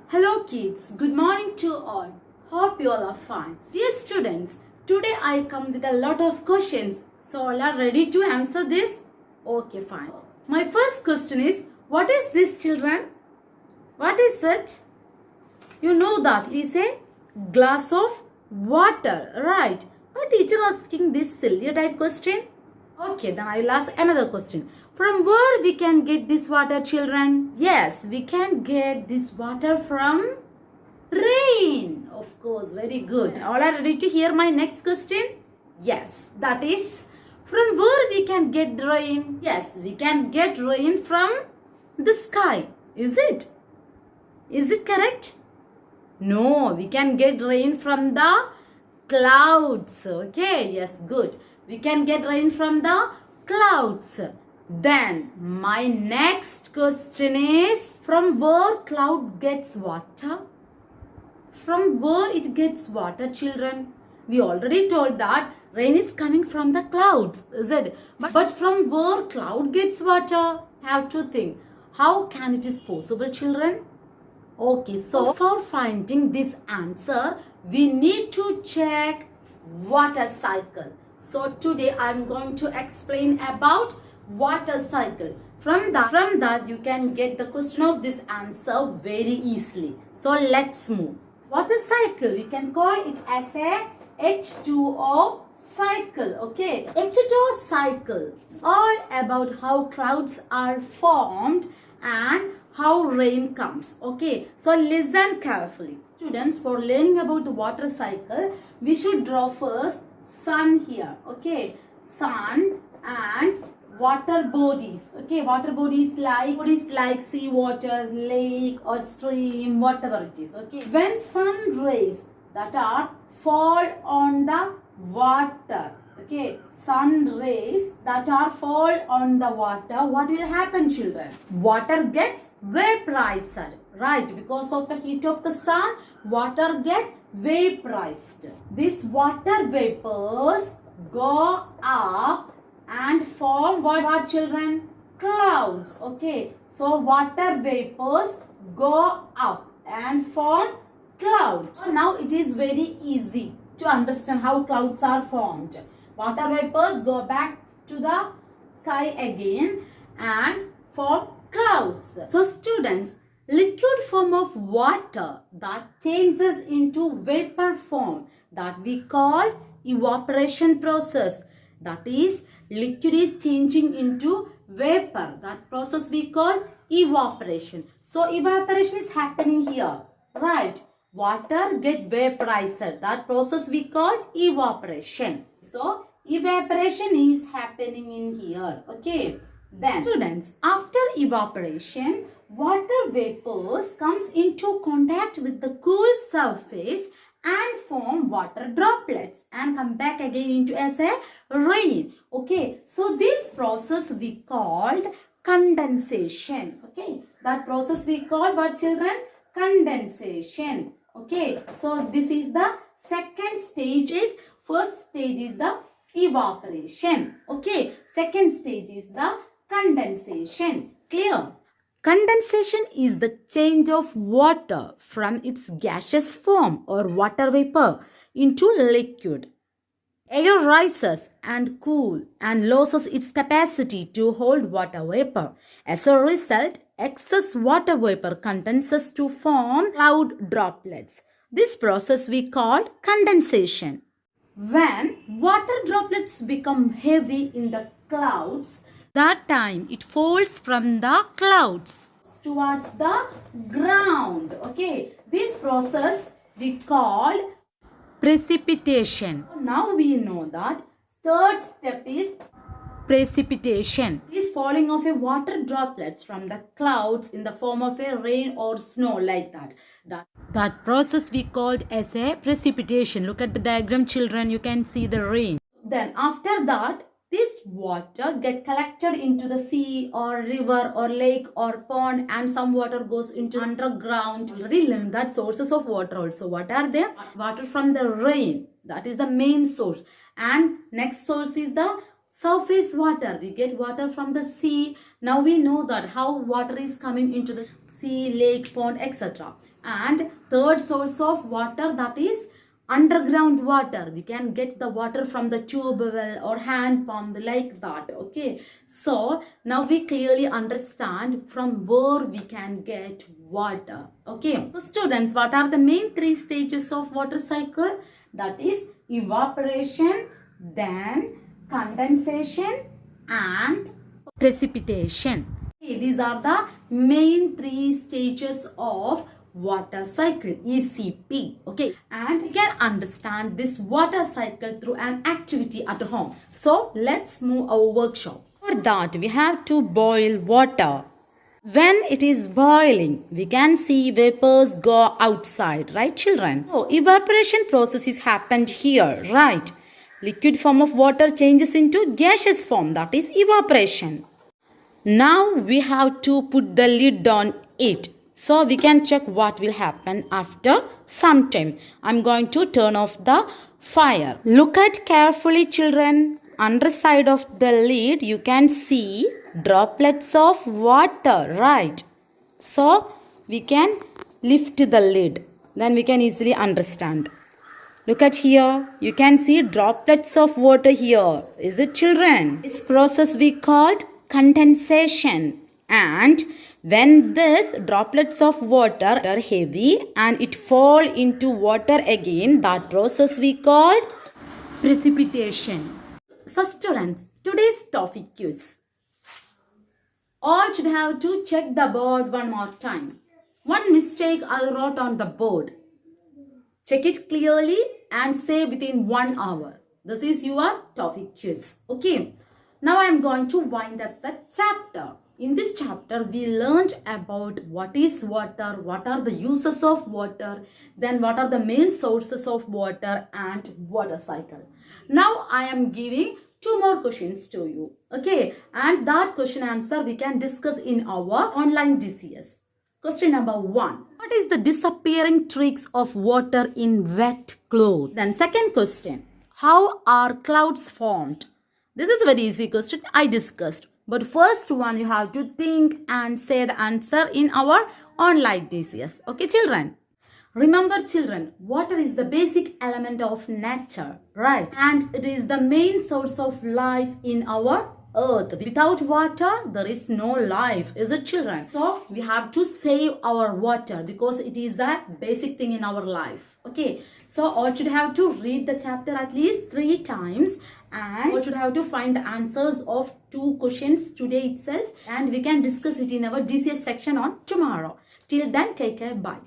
Hello kids, good morning to all. Hope you all are fine. Dear students, today I come with a lot of questions. So all are ready to answer this? Okay, fine. My first question is, what is this, children? What is it? You know that it is a glass of water, right? My teacher asking this silly type question. Okay, then I will ask another question. From where we can get this water, children? Yes, we can get this water from rain. Of course, very good. All are ready to hear my next question? Yes, that is from where we can get the rain? Yes, we can get rain from the sky. Is it? Is it correct? No, we can get rain from the clouds. Okay, yes, good. We can get rain from the clouds. Then my next question is, from where cloud gets water? From where it gets water, children? We already told that rain is coming from the clouds, is it? But from where cloud gets water? Have to think. How can it is possible, children? Okay, so for finding this answer, we need to check water cycle. So today I am going to explain about water cycle. From that you can get the question of this answer very easily. So let's move. Water cycle, you can call it as a H2O cycle. Okay, H2O cycle, all about how clouds are formed and how rain comes. Okay, so listen carefully. Students, for learning about the water cycle, we should draw first sun here. Okay, sun and water bodies. Okay, water bodies like sea water, lake or stream, whatever it is. Okay, when sun rays that are fall on the water, okay, sun rays that are fall on the water, what will happen, children? Water gets vaporized, right? Because of the heat of the sun, water gets vaporized. These water vapors go up and form what, children? Clouds. Okay, so water vapors go up and form clouds. Now it is very easy to understand how clouds are formed. Water vapors go back to the sky again and form clouds. So students, liquid form of water that changes into vapor form, that we call evaporation process. That is, liquid is changing into vapor. That process we call evaporation. So evaporation is happening here, right? Water get vaporized. That process we call evaporation. So evaporation is happening in here. Okay. Then students, after evaporation, water vapors comes into contact with the cool surface and form water droplets and come back again into as a rain. Okay, so this process we called condensation. Okay, that process we call what, children? Condensation. Okay, so this is the second stage. First stage is the evaporation. Okay, second stage is the condensation. Clear? Condensation is the change of water from its gaseous form or water vapor into liquid. Air rises and cools and loses its capacity to hold water vapor. As a result, excess water vapor condenses to form cloud droplets. This process we call condensation. When water droplets become heavy in the clouds, that time it falls from the clouds towards the ground. Okay, this process we call precipitation. Now we know that third step is precipitation. It is falling of a water droplets from the clouds in the form of a rain or snow, like that. That process we called as a precipitation. Look at the diagram, children. You can see the rain. Then after that, this water get collected into the sea or river or lake or pond, and some water goes into underground. We already learned that sources of water also. What are they? Water from the rain. That is the main source. And next source is the surface water. We get water from the sea. Now we know that how water is coming into the sea, lake, pond, etc. And third source of water, that is underground water. We can get the water from the tube well or hand pump like that. Okay, so now we clearly understand from where we can get water. Okay, so students, what are the main three stages of water cycle? That is evaporation, then condensation and precipitation. Okay, these are the main three stages of water cycle, ECP. Okay, and you can understand this water cycle through an activity at home. So let's move our workshop. For that, we have to boil water. When it is boiling, we can see vapors go outside, right children? So evaporation process is happened here, right? Liquid form of water changes into gaseous form, that is evaporation. Now we have to put the lid on it. So we can check what will happen after some time. I'm going to turn off the fire. Look at carefully children. Underside of the lid you can see droplets of water, right? So we can lift the lid. Then we can easily understand. Look at here. You can see droplets of water here. Is it children? This process we called condensation. And when this droplets of water are heavy and it fall into water again, that process we called precipitation. So students, today's topic quiz. All should have to check the board one more time. One mistake I wrote on the board. Check it clearly and say within 1 hour. This is your topic quiz. Okay. Now I am going to wind up the chapter. In this chapter, we learned about what is water, what are the uses of water, then what are the main sources of water and water cycle. Now I am giving 2 more questions to you. Okay, and that question answer we can discuss in our online DCS. Question number 1. What is the disappearing tricks of water in wet clothes? Then second question. How are clouds formed? This is a very easy question I discussed. But first one you have to think and say the answer in our online DCS. Okay children? Remember children, water is the basic element of nature, right? And it is the main source of life in our earth. Without water, there is no life, is it children? So we have to save our water because it is a basic thing in our life. Okay, so all should have to read the chapter at least 3 times and all should have to find the answers of 2 questions today itself, and we can discuss it in our DCS section on tomorrow. Till then, take care, bye.